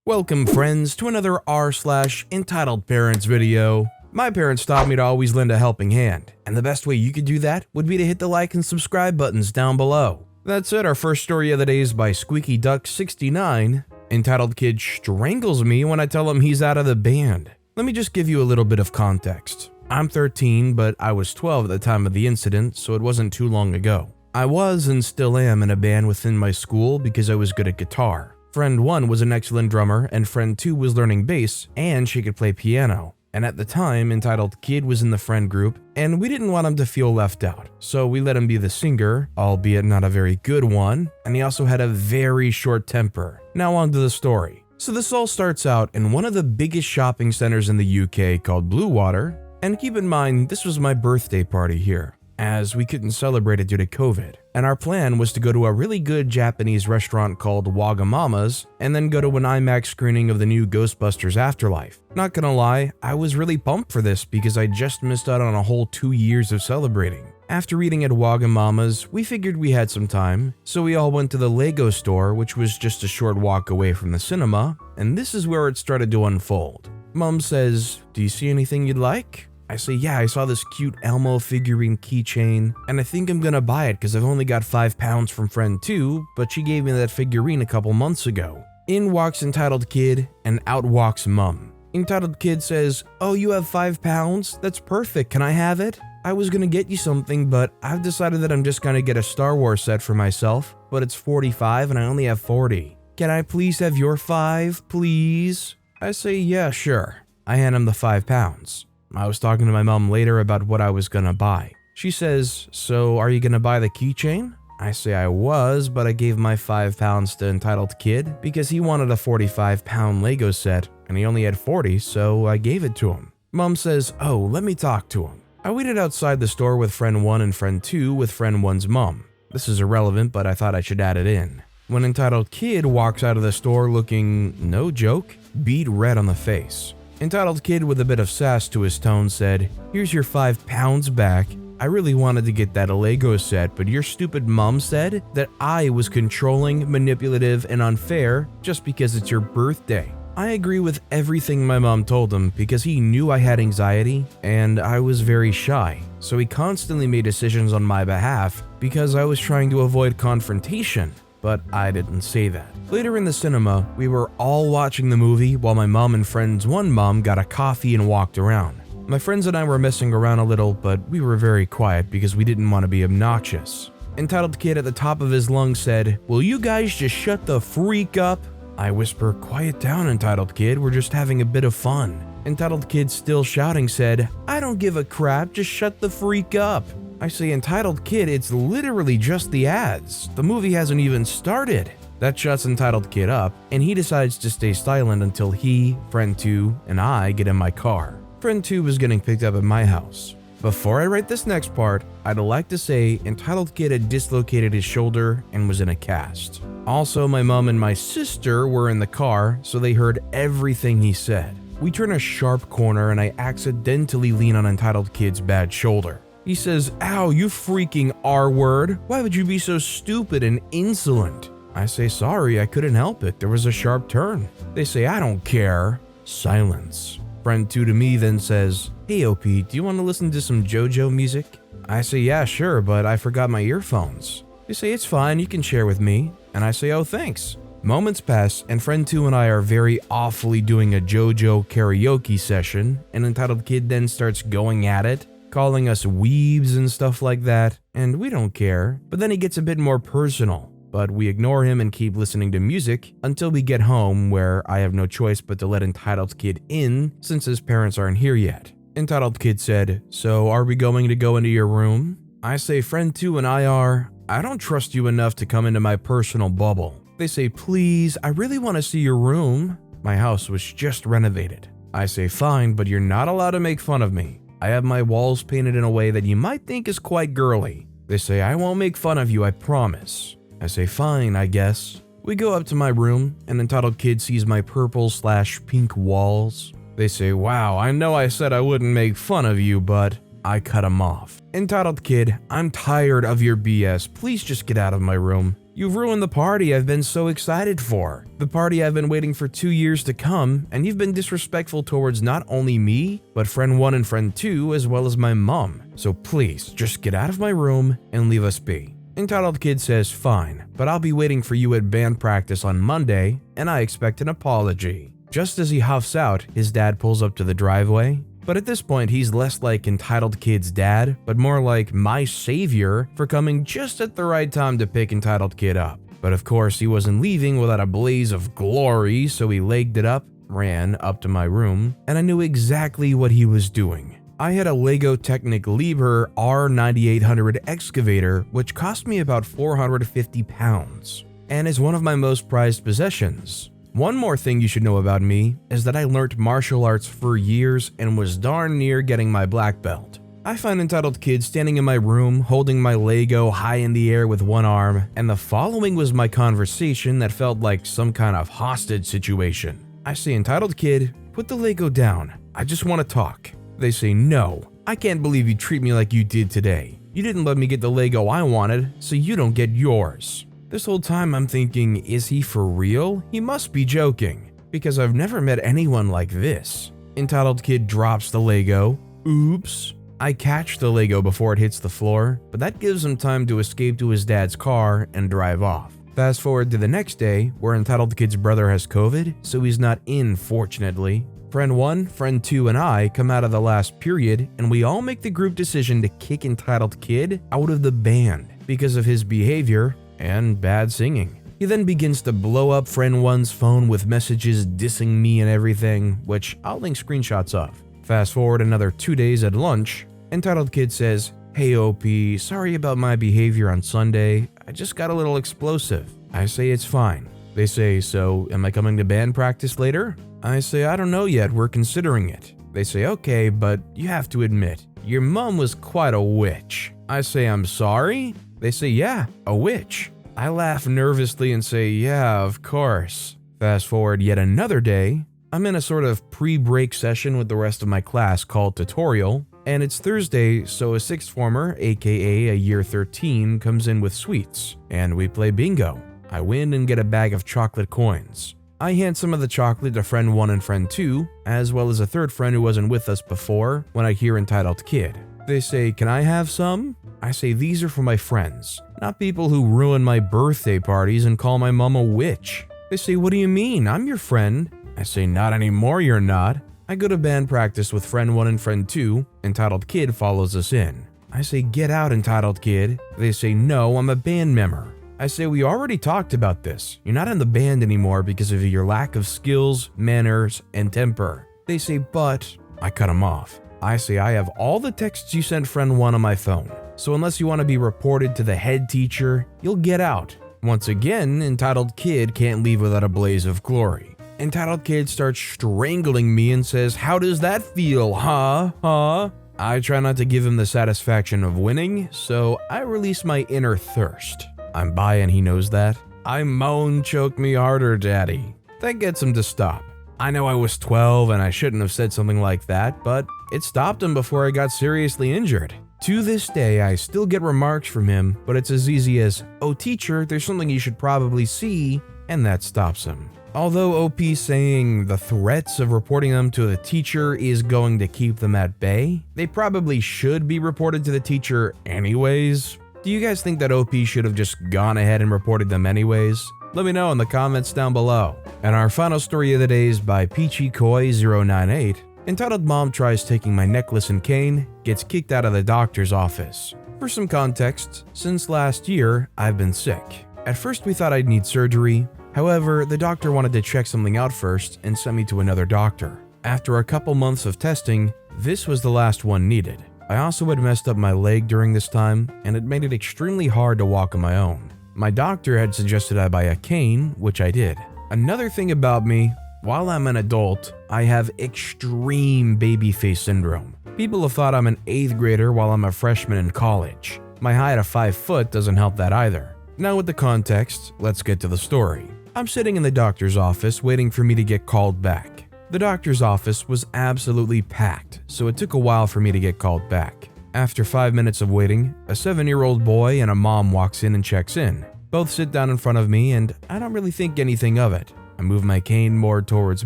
Welcome friends to another r/entitled parents video. My parents taught me to always lend a helping hand, and the best way you could do that would be to hit the like and subscribe buttons down below. That's it, our first story of the day is by Squeaky Duck 69, entitled Kid Strangles Me When I Tell Him He's Out of the Band. Let me just give you a little bit of context. I'm 13, but I was 12 at the time of the incident, so it wasn't too long ago. I was and still am in a band within my school because I was good at guitar. Friend 1 was an excellent drummer, and friend 2 was learning bass, and she could play piano. And at the time, entitled Kid was in the friend group, and we didn't want him to feel left out. So we let him be the singer, albeit not a very good one, and he also had a very short temper. Now on to the story. So this all starts out in one of the biggest shopping centers in the UK called Bluewater, and keep in mind, this was my birthday party here, as we couldn't celebrate it due to COVID. And our plan was to go to a really good Japanese restaurant called Wagamama's and then go to an IMAX screening of the new Ghostbusters Afterlife. Not gonna lie, I was really pumped for this because I just missed out on a whole 2 years of celebrating. After eating at Wagamama's, we figured we had some time, so we all went to the Lego store, which was just a short walk away from the cinema, and this is where it started to unfold. Mom says, "Do you see anything you'd like?" I say, "Yeah, I saw this cute Elmo figurine keychain, and I think I'm gonna buy it because I've only got £5 from friend 2, but she gave me that figurine a couple months ago." In walks entitled Kid, and out walks Mum. Entitled Kid says, "Oh, you have £5? That's perfect, can I have it? I was gonna get you something, but I've decided that I'm just gonna get a Star Wars set for myself, but it's 45 and I only have 40. Can I please have your 5, please?" I say, "Yeah, sure." I hand him the £5. I was talking to my mom later about what I was gonna buy. She says, "So are you gonna buy the keychain?" I say I was, but I gave my £5 to entitled Kid because he wanted a 45-pound Lego set and he only had 40, so I gave it to him. Mom says, "Oh, let me talk to him." I waited outside the store with friend 1 and friend 2 with friend 1's mom. This is irrelevant, but I thought I should add it in. When entitled Kid walks out of the store looking, no joke, beet red on the face. Entitled Kid with a bit of sass to his tone said, "Here's your £5 back. I really wanted to get that a Lego set, but your stupid mom said that I was controlling, manipulative, and unfair just because it's your birthday." I agree with everything my mom told him because he knew I had anxiety and I was very shy, so he constantly made decisions on my behalf because I was trying to avoid confrontation. But I didn't say that. Later in the cinema, we were all watching the movie while my mom and friend's one mom got a coffee and walked around. My friends and I were messing around a little, but we were very quiet because we didn't want to be obnoxious. Entitled Kid at the top of his lungs said, "Will you guys just shut the freak up?" I whisper, "Quiet down, Entitled Kid, we're just having a bit of fun." Entitled Kid, still shouting, said, "I don't give a crap, just shut the freak up." I say, "Entitled Kid, it's literally just the ads. The movie hasn't even started." That shuts Entitled Kid up, and he decides to stay silent until he, friend 2, and I get in my car. Friend 2 was getting picked up at my house. Before I write this next part, I'd like to say Entitled Kid had dislocated his shoulder and was in a cast. Also, my mom and my sister were in the car, so they heard everything he said. We turn a sharp corner and I accidentally lean on Entitled Kid's bad shoulder. He says, "Ow, you freaking R-word. Why would you be so stupid and insolent?" I say, "Sorry, I couldn't help it. There was a sharp turn." They say, "I don't care." Silence. Friend 2 to me then says, "Hey OP, do you want to listen to some JoJo music?" I say, "Yeah, sure, but I forgot my earphones." They say, "It's fine, you can share with me." And I say, "Oh, thanks." Moments pass, and friend 2 and I are very awfully doing a JoJo karaoke session, and Entitled Kid then starts going at it, calling us weebs and stuff like that, and we don't care. But then he gets a bit more personal, but we ignore him and keep listening to music until we get home, where I have no choice but to let Entitled Kid in since his parents aren't here yet. Entitled Kid said, "So are we going to go into your room?" I say, "Friend 2 and I don't trust you enough to come into my personal bubble." They say, "Please, I really want to see your room." My house was just renovated. I say, "Fine, but you're not allowed to make fun of me. I have my walls painted in a way that you might think is quite girly." They say, "I won't make fun of you, I promise." I say, "Fine, I guess." We go up to my room, and Entitled Kid sees my purple/pink walls. They say, "Wow, I know I said I wouldn't make fun of you, but..." I cut him off. "Entitled Kid, I'm tired of your BS. Please just get out of my room." You've ruined the party I've been so excited for. The party I've been waiting for 2 years to come, and you've been disrespectful towards not only me, but friend 1 and friend 2, as well as my mom. So please, just get out of my room and leave us be. Entitled Kid says fine, but I'll be waiting for you at band practice on Monday, and I expect an apology. Just as he huffs out, his dad pulls up to the driveway. But at this point, he's less like Entitled Kid's dad, but more like my savior for coming just at the right time to pick Entitled Kid up. But of course, he wasn't leaving without a blaze of glory, so he legged it up, ran up to my room, and I knew exactly what he was doing. I had a Lego Technic Liebherr R9800 excavator, which cost me about 450 pounds, and is one of my most prized possessions. One more thing you should know about me is that I learnt martial arts for years and was darn near getting my black belt. I find Entitled Kid standing in my room holding my Lego high in the air with one arm, and the following was my conversation that felt like some kind of hostage situation. I say, Entitled Kid, put the Lego down. I just want to talk. They say, no, I can't believe you treat me like you did today. You didn't let me get the Lego I wanted, so you don't get yours. This whole time I'm thinking, is he for real? He must be joking, because I've never met anyone like this. Entitled Kid drops the Lego. Oops. I catch the Lego before it hits the floor, but that gives him time to escape to his dad's car and drive off. Fast forward to the next day, where Entitled Kid's brother has COVID, so he's not in, fortunately. Friend 1, friend 2, and I come out of the last period, and we all make the group decision to kick Entitled Kid out of the band because of his behavior and bad singing. He then begins to blow up friend 1's phone with messages dissing me and everything, which I'll link screenshots of. Fast forward another 2 days at lunch, Entitled Kid says, "Hey OP, sorry about my behavior on Sunday. I just got a little explosive." I say it's fine. They say, so am I coming to band practice later? I say, I don't know yet, we're considering it. They say, okay, but you have to admit, your mom was quite a witch. I say, I'm sorry? They say, yeah, a witch. I laugh nervously and say, yeah, of course. Fast forward yet another day, I'm in a sort of pre-break session with the rest of my class called tutorial, and it's Thursday, so a sixth former, aka a year 13, comes in with sweets, and we play bingo. I win and get a bag of chocolate coins. I hand some of the chocolate to friend 1 and friend 2, as well as a third friend who wasn't with us before, when I hear Entitled Kid. They say, can I have some? I say, these are for my friends, not people who ruin my birthday parties and call my mom a witch. They say, what do you mean? I'm your friend. I say, not anymore, you're not. I go to band practice with friend 1 and friend 2. Entitled Kid follows us in. I say, get out, Entitled Kid. They say, no, I'm a band member. I say, we already talked about this. You're not in the band anymore because of your lack of skills, manners, and temper. They say, but I cut them off. I say, I have all the texts you sent friend 1 on my phone. So unless you want to be reported to the head teacher, you'll get out. Once again, Entitled Kid can't leave without a blaze of glory. Entitled Kid starts strangling me and says, how does that feel, huh? I try not to give him the satisfaction of winning, so I release my inner thirst. I'm bi and he knows that. I moan, choke me harder, daddy. That gets him to stop. I know I was 12 and I shouldn't have said something like that, but it stopped him before I got seriously injured. To this day, I still get remarks from him, but it's as easy as, oh teacher, there's something you should probably see, and that stops him. Although OP saying the threats of reporting them to the teacher is going to keep them at bay, they probably should be reported to the teacher anyways. Do you guys think that OP should have just gone ahead and reported them anyways? Let me know in the comments down below. And our final story of the day is by PeachyKoi098, entitled Mom Tries Taking My Necklace and Cane, Gets Kicked Out of the Doctor's Office. For some context, since last year, I've been sick. At first we thought I'd need surgery, however, the doctor wanted to check something out first and sent me to another doctor. After a couple months of testing, this was the last one needed. I also had messed up my leg during this time, and it made it extremely hard to walk on my own. My doctor had suggested I buy a cane, which I did. Another thing about me, while I'm an adult, I have extreme baby face syndrome. People have thought I'm an 8th grader while I'm a freshman in college. My height of 5 foot doesn't help that either. Now with the context, let's get to the story. I'm sitting in the doctor's office waiting for me to get called back. The doctor's office was absolutely packed, so it took a while for me to get called back. After 5 minutes of waiting, a 7-year-old boy and a mom walks in and checks in. Both sit down in front of me and I don't really think anything of it. I move my cane more towards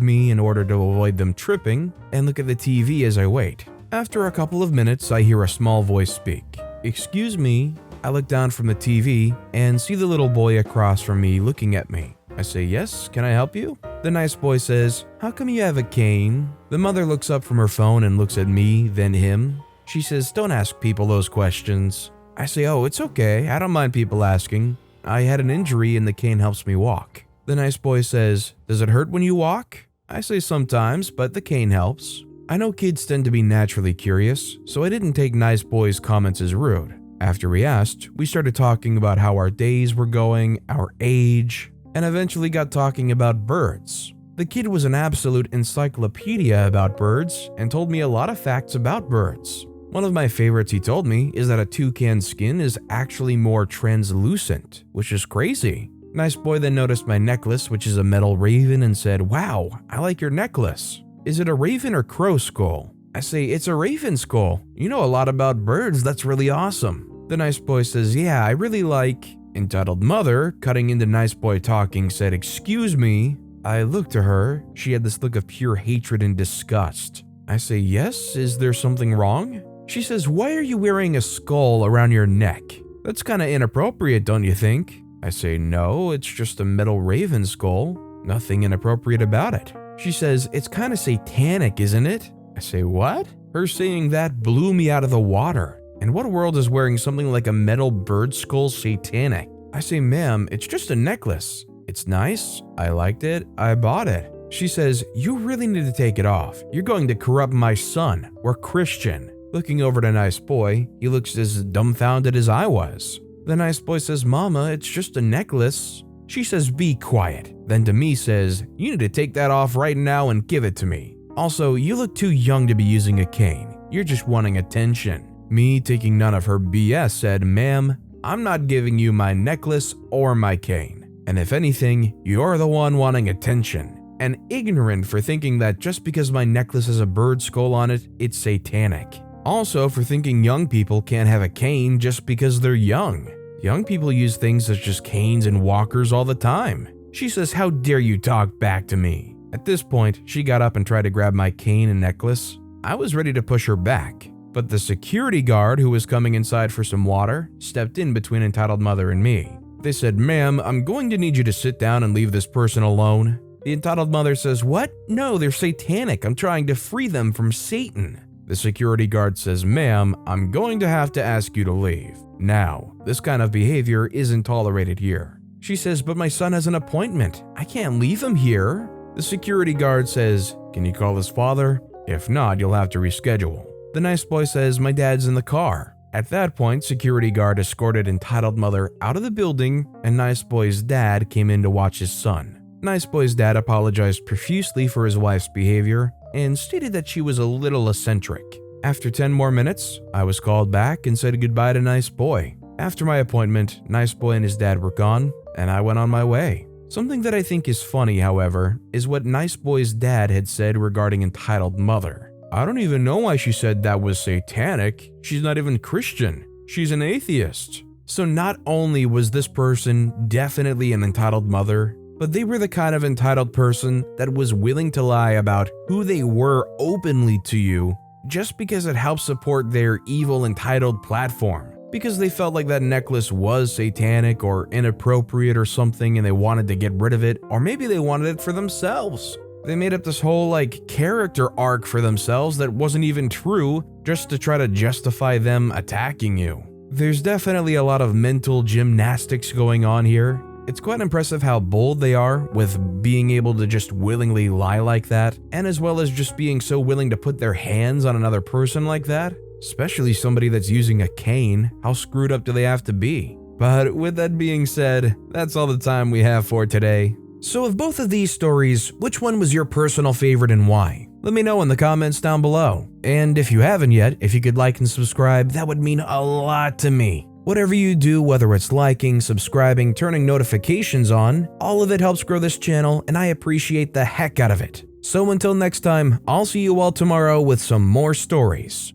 me in order to avoid them tripping and look at the TV as I wait. After a couple of minutes, I hear a small voice speak. "Excuse me." I look down from the TV and see the little boy across from me looking at me. I say, "Yes, can I help you?" The nice boy says, "How come you have a cane?" The mother looks up from her phone and looks at me, then him. She says, "Don't ask people those questions." I say, "Oh, it's okay. I don't mind people asking. I had an injury and the cane helps me walk." The nice boy says, "Does it hurt when you walk?" I say, "Sometimes, but the cane helps." I know kids tend to be naturally curious, so I didn't take nice boy's comments as rude. After we asked, we started talking about how our days were going, our age, and eventually got talking about birds. The kid was an absolute encyclopedia about birds and told me a lot of facts about birds. One of my favorites he told me is that a toucan's skin is actually more translucent, which is crazy. Nice boy then noticed my necklace, which is a metal raven, and said, "Wow, I like your necklace. Is it a raven or crow skull?" I say, "It's a raven skull. You know a lot about birds, that's really awesome." The nice boy says, "Yeah, I really like..." Entitled mother, cutting into nice boy talking, said, "Excuse me." I looked to her. She had this look of pure hatred and disgust. I say, "Yes, is there something wrong?" She says, "Why are you wearing a skull around your neck? That's kinda inappropriate, don't you think?" I say, "No, it's just a metal raven skull. Nothing inappropriate about it." She says, "It's kinda satanic, isn't it?" I say, "What?" Her saying that blew me out of the water. In what world is wearing something like a metal bird skull satanic? I say, "Ma'am, it's just a necklace. It's nice. I liked it. I bought it." She says, "You really need to take it off. You're going to corrupt my son. We're Christian." Looking over to nice boy, he looks as dumbfounded as I was. The nice boy says, "Mama, it's just a necklace." She says, "Be quiet." Then to me says, "You need to take that off right now and give it to me. Also, you look too young to be using a cane. You're just wanting attention." Me, taking none of her BS, said, "Ma'am, I'm not giving you my necklace or my cane. And if anything, you're the one wanting attention. And ignorant for thinking that just because my necklace has a bird skull on it, it's satanic. Also for thinking young people can't have a cane just because they're young. Young people use things such as canes and walkers all the time." She says, "How dare you talk back to me?" At this point, she got up and tried to grab my cane and necklace. I was ready to push her back, but the security guard who was coming inside for some water stepped in between entitled mother and me. They said, "Ma'am, I'm going to need you to sit down and leave this person alone." The entitled mother says, "What? No, they're satanic. I'm trying to free them from Satan." The security guard says, "Ma'am, I'm going to have to ask you to leave. Now, this kind of behavior isn't tolerated here." She says, "But my son has an appointment. I can't leave him here." The security guard says, "Can you call his father? If not, you'll have to reschedule." The nice boy says, "My dad's in the car." At that point, security guard escorted entitled mother out of the building, and nice boy's dad came in to watch his son. Nice boy's dad apologized profusely for his wife's behavior and stated that she was a little eccentric. After 10 more minutes, I was called back and said goodbye to nice boy. After my appointment, nice boy and his dad were gone, and I went on my way. Something that I think is funny, however, is what nice boy's dad had said regarding entitled mother. "I don't even know why she said that was satanic. She's not even Christian. She's an atheist." So not only was this person definitely an entitled mother, but they were the kind of entitled person that was willing to lie about who they were openly to you just because it helped support their evil entitled platform. Because they felt like that necklace was satanic or inappropriate or something and they wanted to get rid of it, or maybe they wanted it for themselves. They made up this whole character arc for themselves that wasn't even true just to try to justify them attacking you. There's definitely a lot of mental gymnastics going on here. It's quite impressive how bold they are with being able to just willingly lie like that, and as well as just being so willing to put their hands on another person like that, especially somebody that's using a cane. How screwed up do they have to be? But with that being said, that's all the time we have for today. So of both of these stories, which one was your personal favorite and why? Let me know in the comments down below. And if you haven't yet, if you could like and subscribe, that would mean a lot to me. Whatever you do, whether it's liking, subscribing, turning notifications on, all of it helps grow this channel and I appreciate the heck out of it. So until next time, I'll see you all tomorrow with some more stories.